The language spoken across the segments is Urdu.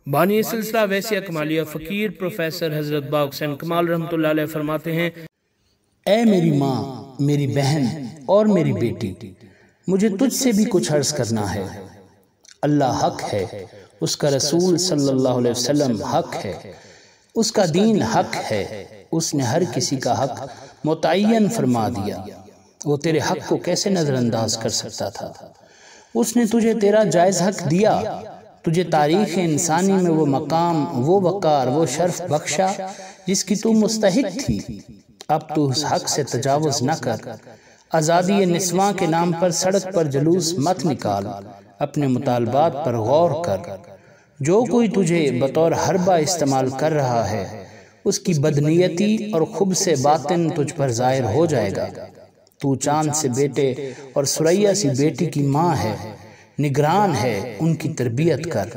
بانی سلسلہ ویسیہ کمالیہ فقیر پروفیسر حضرت باغ حسین کمال رحمۃ اللہ علیہ فرماتے ہیں، اے میری ماں، میری بہن اور میری بیٹی، مجھے تجھ سے بھی کچھ عرض کرنا ہے۔ اللہ حق ہے، اس کا رسول صلی اللہ علیہ وسلم حق ہے، اس کا دین حق ہے، اس نے ہر کسی کا حق متعین فرما دیا، وہ تیرے حق کو کیسے نظر انداز کر سکتا تھا؟ اس نے تجھے تیرا جائز حق دیا، تجھے تاریخ انسانی میں وہ مقام، وہ وقار، وہ شرف بخشا جس کی تو مستحق تھی۔ اب تو اس حق سے تجاوز نہ کر، آزادی نسواں کے نام پر سڑک پر جلوس مت نکال، اپنے مطالبات پر غور کر۔ جو کوئی تجھے بطور حربہ استعمال کر رہا ہے، اس کی بدنیتی اور خبث باطن تجھ پر ظاہر ہو جائے گا۔ تو چاند سے بیٹے اور ثریا سی بیٹی کی ماں ہے، نگران ہے، ان کی تربیت کر،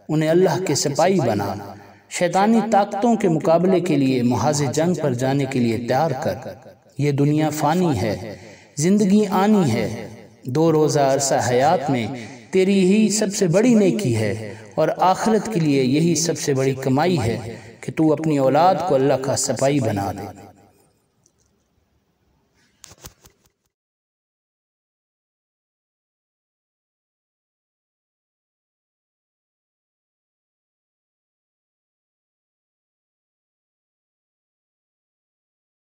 انہیں اللہ کے سپاہی بنا، شیطانی طاقتوں کے مقابلے کے لیے محاذ جنگ پر جانے کے لیے تیار کر۔ یہ دنیا فانی ہے، زندگی آنی ہے، 2 روزہ عرصہ حیات میں تیری ہی سب سے بڑی نیکی ہے، اور آخرت کے لیے یہی سب سے بڑی کمائی ہے کہ تو اپنی اولاد کو اللہ کا سپاہی بنا دے۔